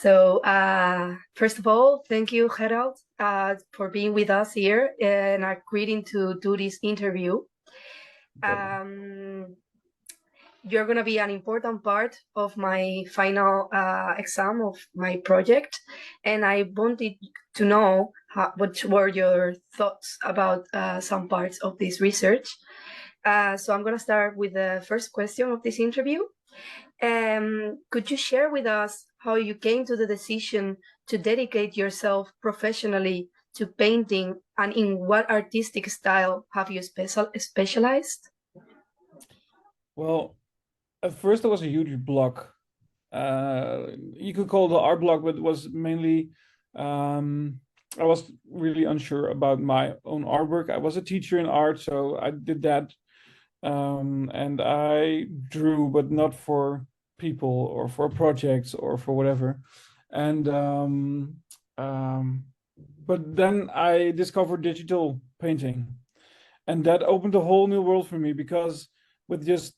So, first of all, thank you, Gerald, for being with us here and agreeing to do this interview. Problem. Um, you're going to be an important part of my final exam of my project, and I wanted to know what were your thoughts about some parts of this research. So I'm going to start with the first question of this interview. Could you share with us how you came to the decision to dedicate yourself professionally to painting, and in what artistic style have you specialized? Well, at first there was a huge block. You could call it the art block, but it was mainly I was really unsure about my own artwork. I was a teacher in art, so I did that. And I drew, but not for people or for projects or for whatever. And um, but then I discovered digital painting, and that opened a whole new world for me because with just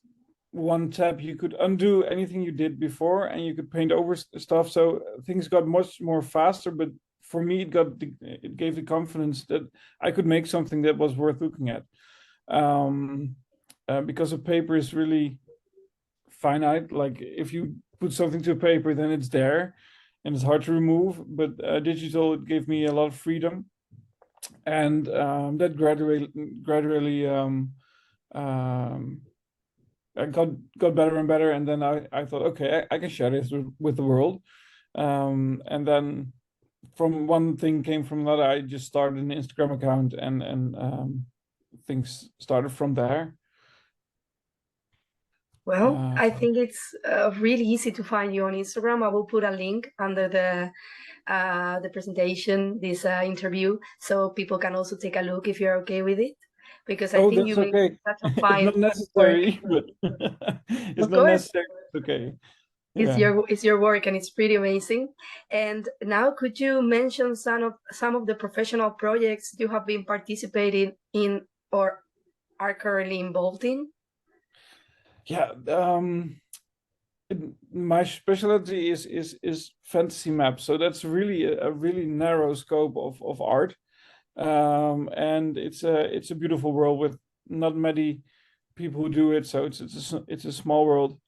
one tap you could undo anything you did before and you could paint over stuff, so things got much more faster. But for me it gave the confidence that I could make something that was worth looking at, um, because a paper is really finite. Like if you put something to a paper, then it's there and it's hard to remove. But digital, it gave me a lot of freedom, and that gradually um, I got better and better. And then I thought, okay, I can share this with the world. And then from one thing came from another. I just started an Instagram account, and things started from there. Well, Uh, I think it's really easy to find you on Instagram. I will put a link under the presentation, this interview, so people can also take a look if you're okay with it, because I oh, think you that's make okay. such a It's fine not work. necessary, but it's Of not course, necessary. It's okay. it's Yeah. your work, and it's pretty amazing. And now, could you mention some of the professional projects you have been participating in or are currently involved in? Yeah. My specialty is fantasy maps, so that's really a really narrow scope of art. And it's a beautiful world with not many people who do it, so it's a small world.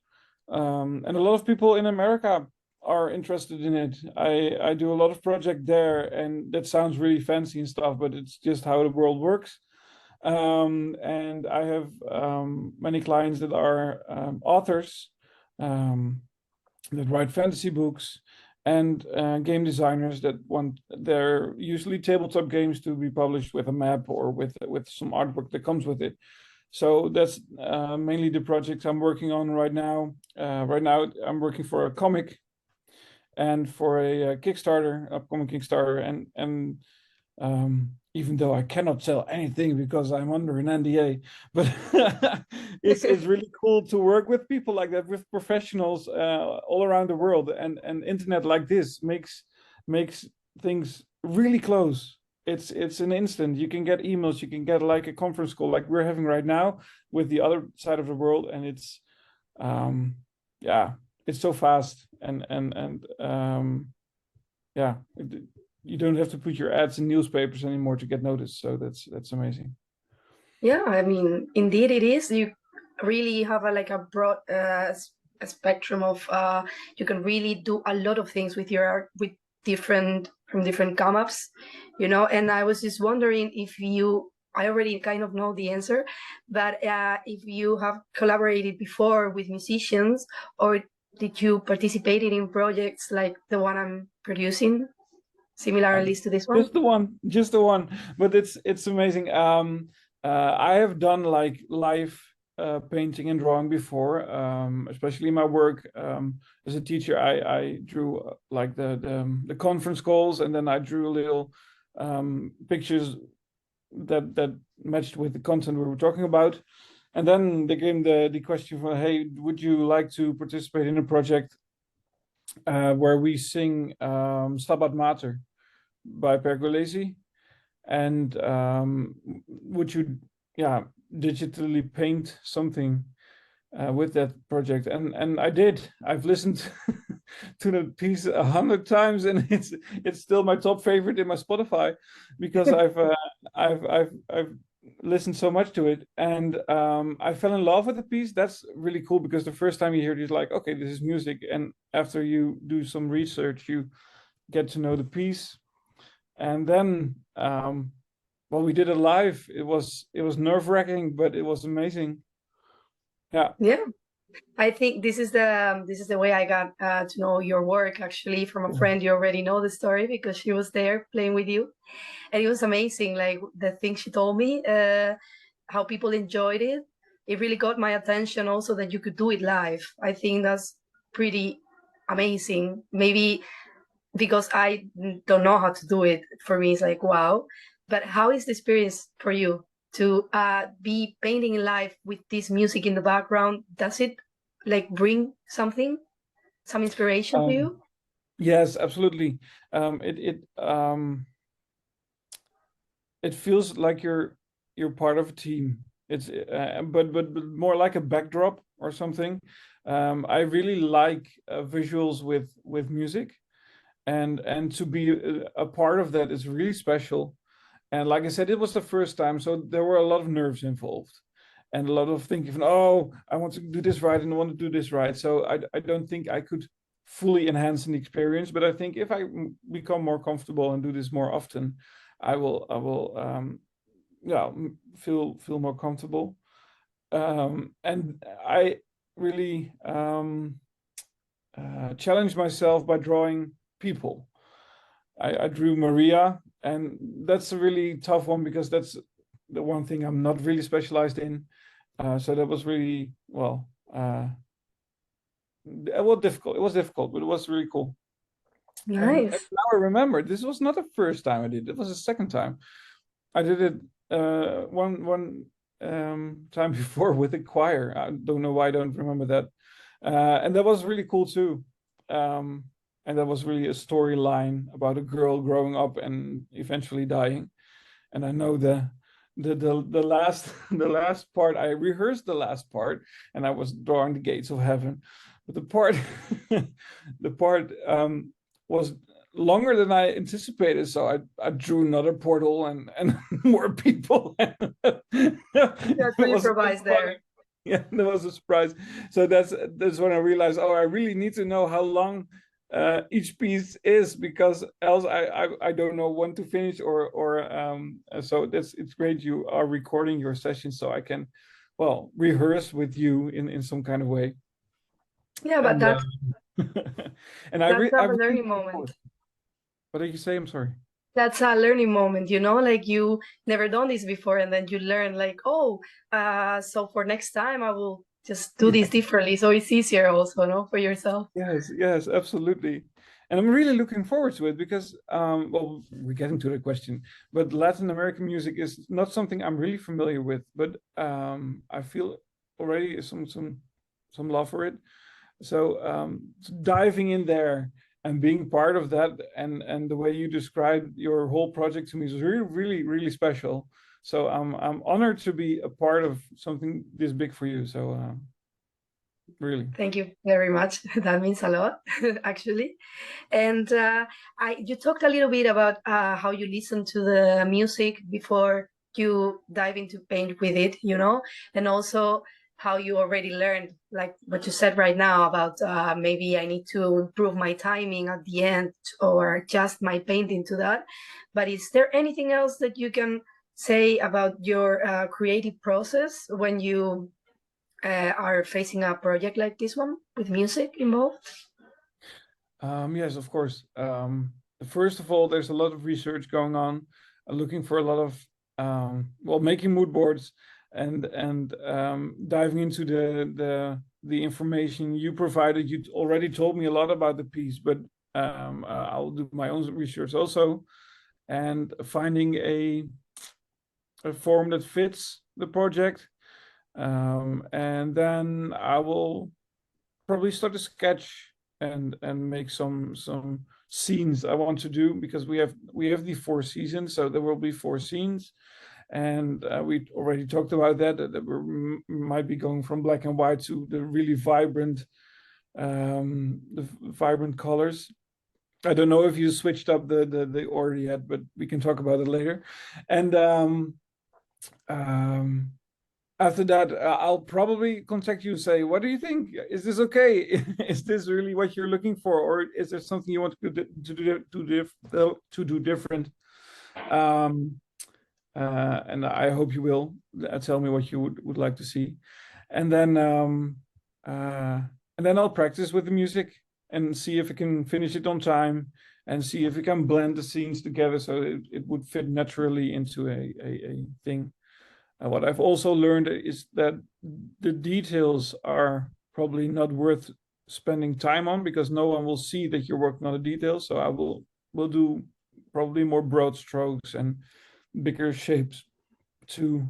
And a lot of people in America are interested in it. I do a lot of project there, and that sounds really fancy and stuff, but it's just how the world works. And I have many clients that are authors, um, that write fantasy books, and game designers that want their usually tabletop games to be published with a map or with some artwork that comes with it. So that's mainly the projects I'm working on right now. Right now, I'm working for a comic and for a Kickstarter, upcoming Kickstarter, and even though I cannot sell anything because I'm under an NDA, but it's really cool to work with people like that, with professionals all around the world, and internet like this makes things really close. It's an instant. You can get emails, you can get like a conference call like we're having right now with the other side of the world, and it's um yeah, it's so fast, and yeah, you don't have to put your ads in newspapers anymore to get noticed. So that's amazing. Yeah, I mean, indeed it is. You really have a broad a spectrum of you can really do a lot of things with your art with different come-ups, and I was just wondering if I already kind of know the answer, but if you have collaborated before with musicians, or did you participated in projects like the one I'm producing, Uh, similarly to this one? just the one, but it's amazing. I have done like live painting and drawing before, especially my work as a teacher. I drew like the conference calls, and then I drew little pictures that matched with the content we were talking about. And then there came the question for, hey, would you like to participate in a project where we sing Stabat Mater by Pergolesi? And would you, yeah, digitally paint something with that project? And I did. I've listened to the piece 100 times, and it's still my top favorite in my Spotify because I've listened so much to it, and I fell in love with the piece. That's really cool because the first time you hear it, it's like, okay, this is music, and after you do some research, you get to know the piece, and then well, we did it live. It was nerve-wracking, but it was amazing. Yeah. Yeah. I think this is the way I got to know your work actually from a friend. You already know the story because she was there playing with you, and it was amazing. Like the things she told me, how people enjoyed it. It really got my attention. Also, that you could do it live. I think that's pretty amazing. Maybe because I don't know how to do it. For me, it's like wow. But how is the experience for you to be painting live with this music in the background? Does it like bring something, some inspiration to Um, you? yes, absolutely. It feels like you're part of a team. It's but more like a backdrop or something. I really like visuals with music, and to be a part of that is really special. And like I said, it was the first time, so there were a lot of nerves involved, and a lot of thinking, oh, I want to do this right and I want to do this right. So I don't think I could fully enhance an experience, but I think if I become more comfortable and do this more often, I will yeah, feel more comfortable. And I really challenged myself by drawing people. I drew Maria, and that's a really tough one because that's the one thing I'm not really specialized in. So that was really difficult. It was difficult, but it was really cool. And Nice. now I remember this was not the first time I did it. It was the second time. I did it one time before with a choir. I don't know why I don't remember that. And that was really cool too. Um, and that was really a storyline about a girl growing up and eventually dying. And I know the last the last part. I rehearsed the last part, and I was drawing the gates of heaven. But the part the part was longer than I anticipated. So I drew another portal and more people. That's It what you was improvise funny. there. Yeah, that was a surprise. So that's when I realized, oh, I really need to know how long each piece is, because else I don't know when to finish, or so it's great you are recording your session so I can, well, rehearse with you in some kind of way. Yeah, but And that's and that's I a really learning look forward. moment. What did you say? I'm sorry. That's a learning moment, like you never done this before, and then you learn like, oh, so for next time I will just do this differently, so it's easier also, no, for yourself. Yes, yes, absolutely. And I'm really looking forward to it because, well, we're getting to the question, but Latin American music is not something I'm really familiar with, but I feel already some love for it. So diving in there and being part of that, and the way you described your whole project to me is really, really, really special. So I'm honored to be a part of something this big for you. So really. Thank you very much. That means a lot, actually. And you talked a little bit about how you listen to the music before you dive into paint with it, and also how you already learned, like what you said right now about maybe I need to improve my timing at the end or adjust my painting to that. But is there anything else that you can say about your creative process when you are facing a project like this one with music involved? Yes, of course. First of all, there's a lot of research going on, looking for a lot of well, making mood boards, and diving into the information you provided. You already told me a lot about the piece, but I'll do my own research also, and finding a form that fits the project. And then I will probably start a sketch and make some scenes I want to do, because we have the 4 seasons, so there will be 4 scenes, and we already talked about that we might be going from black and white to the really vibrant the vibrant colors. I don't know if you switched up the order yet, but we can talk about it later. And after that, I'll probably contact you and say, what do you think? Is this okay? Is this really what you're looking for? Or is there something you want to do different? And I hope you will tell me what you would like to see. And then I'll practice with the music and see if I can finish it on time and see if we can blend the scenes together so it would fit naturally into a thing. What I've also learned is that the details are probably not worth spending time on because no one will see that you're working on the details. So I will do probably more broad strokes and bigger shapes to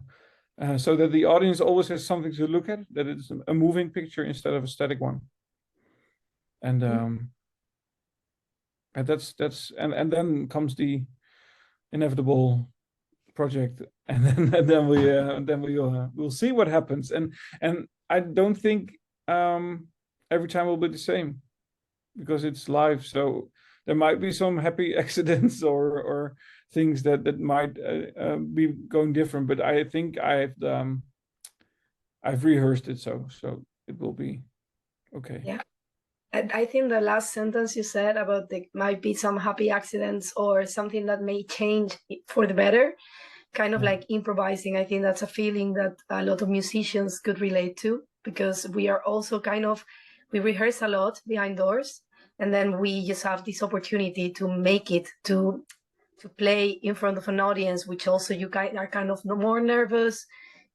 so that the audience always has something to look at, that it's a moving picture instead of a static one. And and then comes the inevitable project, and then we'll see what happens. And I don't think every time will be the same because it's live. So there might be some happy accidents or things that might be going different. But I think I've rehearsed it, so it will be okay. Yeah. I think the last sentence you said about there might be some happy accidents or something that may change for the better, kind of like improvising. I think that's a feeling that a lot of musicians could relate to because we are also we rehearse a lot behind doors and then we just have this opportunity to make it, to play in front of an audience, which also you are kind of more nervous.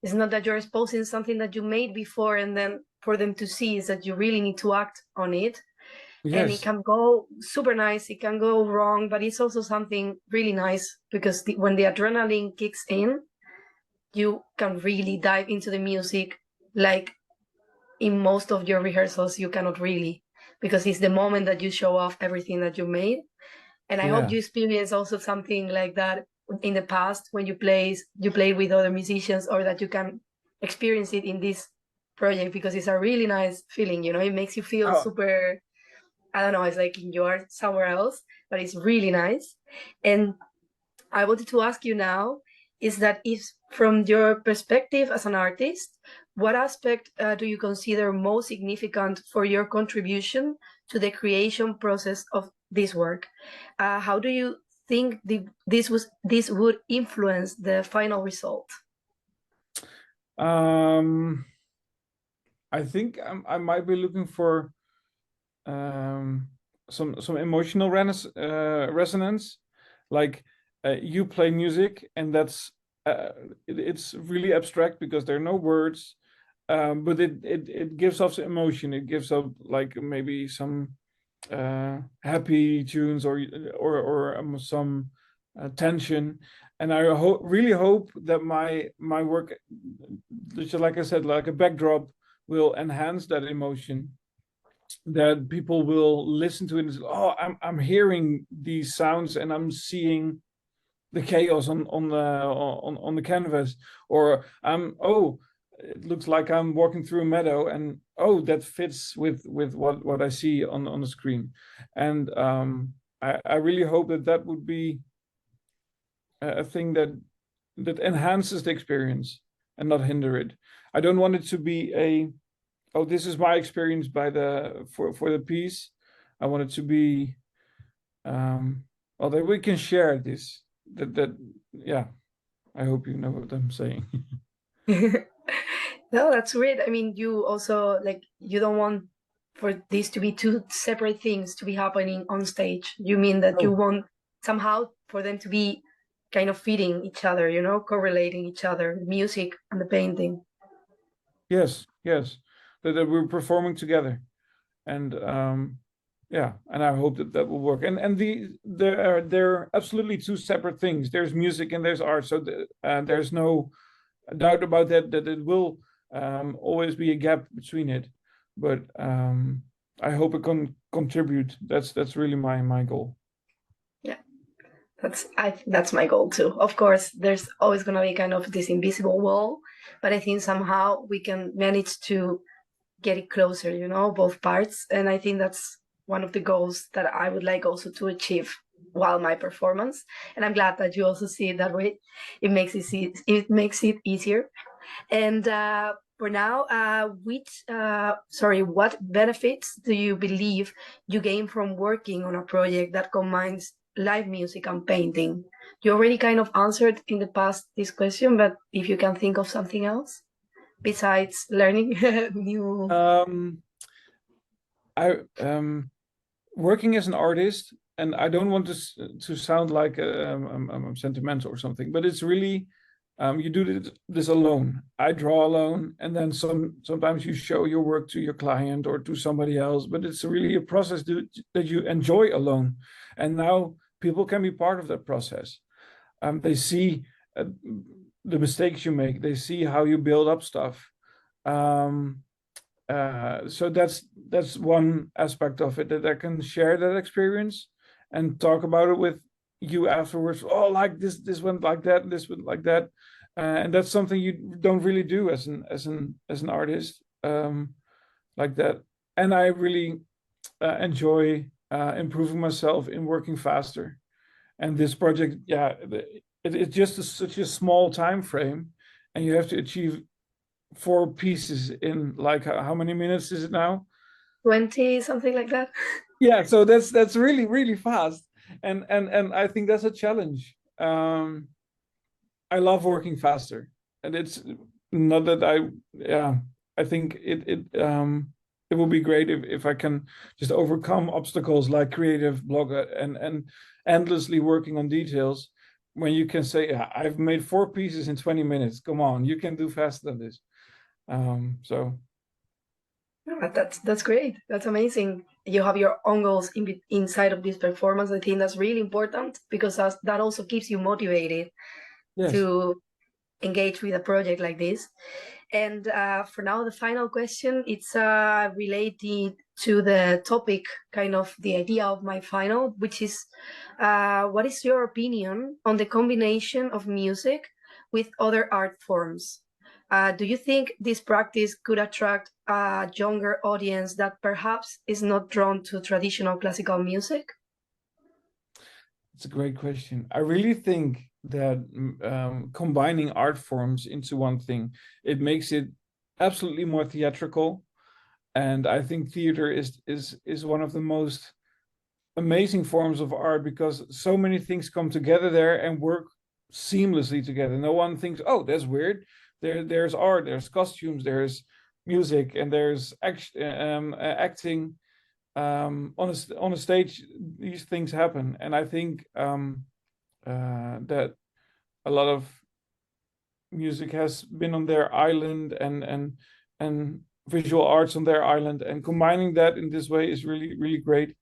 It's not that you're exposing something that you made before and then for them to see, is that you really need to act on it. Yes. And it can go super nice, it can go wrong, but it's also something really nice because when the adrenaline kicks in, you can really dive into the music. Like in most of your rehearsals, you cannot really, because it's the moment that you show off everything that you made. And I hope you experience also something like that in the past when you played with other musicians, or that you can experience it in this project, because it's a really nice feeling, it makes you feel super, I don't know, it's like you're somewhere else, but it's really nice. And I wanted to ask you now is that if from your perspective as an artist, what aspect do you consider most significant for your contribution to the creation process of this work? How do you think this would influence the final result? I think I might be looking for some emotional resonance, like you play music, and that's it's really abstract because there are no words, but it gives off emotion. It gives off like maybe some happy tunes or some tension, and I really hope that my work, just like I said, like a backdrop, will enhance that emotion, that people will listen to it and say, oh, I'm hearing these sounds and I'm seeing the chaos on the canvas, or it looks like I'm walking through a meadow, and oh, that fits with what I see on the screen. And I really hope that would be a thing that enhances the experience and not hinder it. I don't want it to be this is my experience for the piece. I want it to be that we can share this. Yeah. I hope you know what I'm saying. No, that's great. I mean, you also you don't want for this to be two separate things to be happening on stage. You mean that you want somehow for them to be kind of feeding each other, correlating each other, the music and the painting. Yes. That we're performing together, and and I hope that will work. And they're absolutely two separate things. There's music and there's art, so there's no doubt about that it will always be a gap between it. But I hope it can contribute. That's really my goal. Yeah, that's my goal too. Of course, there's always gonna be kind of this invisible wall, but I think somehow we can manage to get it closer, you know, both parts. And I think that's one of the goals that I would like also to achieve while my performance. And I'm glad that you also see it that way. It makes it easier. And for now, what benefits do you believe you gain from working on a project that combines live music and painting? You already kind of answered in the past this question, but if you can think of something else besides learning new. I working as an artist, and I don't want to sound like I'm sentimental or something, but it's really you do this alone. I draw alone, and then sometimes you show your work to your client or to somebody else, but it's really a process that you enjoy alone. And now people can be part of that process. They see the mistakes you make. They see how you build up stuff. So that's one aspect of it, that I can share that experience and talk about it with you afterwards. Oh, like this went like that, and this went like that, and that's something you don't really do as an artist, like that. And I really enjoy improving myself in working faster. And this project, yeah, it's just such a small time frame, and you have to achieve 4 pieces in like how many minutes is it now? 20, something like that. Yeah, so that's really fast, and I think that's a challenge. I love working faster, and it's not that yeah, I think it will be great if I can just overcome obstacles like creative block and endlessly working on details. When you can say, "Yeah, I've made 4 pieces in 20 minutes. Come on, you can do faster than this." So That's great. That's amazing. You have your own goals inside of this performance. I think that's really important because that also keeps you motivated yes. to engage with a project like this. And for now, the final question, it's related to the topic, kind of the idea of my final, which is what is your opinion on the combination of music with other art forms? Do you think this practice could attract a younger audience that perhaps is not drawn to traditional classical music? It's a great question. I really think that combining art forms into one thing, it makes it absolutely more theatrical. And I think theater is one of the most amazing forms of art, because so many things come together there and work seamlessly together. No one thinks, oh, that's weird. There's art, there's costumes, there's music, and there's acting. On a stage, these things happen, and I think that a lot of music has been on their island, and visual arts on their island, and combining that in this way is really great.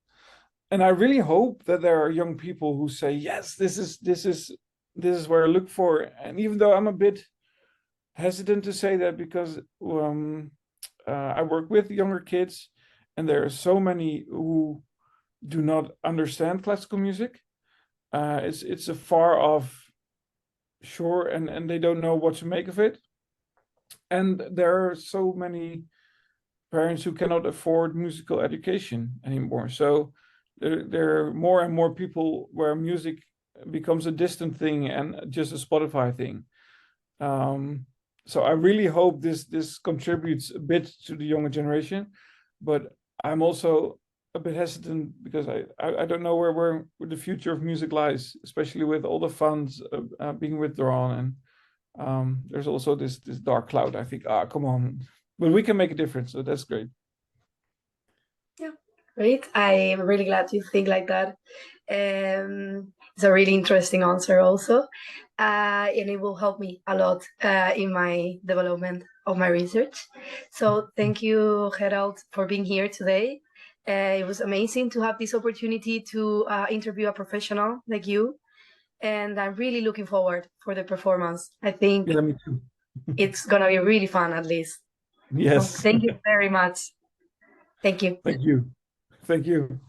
And I really hope that there are young people who say, yes, this is where I look for. And even though I'm a bit hesitant to say that, because I work with younger kids, and there are so many who do not understand classical music. It's a far off shore, and they don't know what to make of it. And there are so many parents who cannot afford musical education anymore. So there are more and more people where music becomes a distant thing and just a Spotify thing. So I really hope this contributes a bit to the younger generation, but I'm also a bit hesitant because I don't know where the future of music lies, especially with all the funds being withdrawn, and there's also this dark cloud. I think, come on, but we can make a difference, so that's great. Yeah, great. I'm really glad you think like that. It's a really interesting answer also, and it will help me a lot in my development of my research. So thank you, Gerald, for being here today. It was amazing to have this opportunity to interview a professional like you, and I'm really looking forward for the performance. I think Yeah, me too. it's gonna be really fun, at least. Yes. So thank you very much. Thank you. Thank you. Thank you.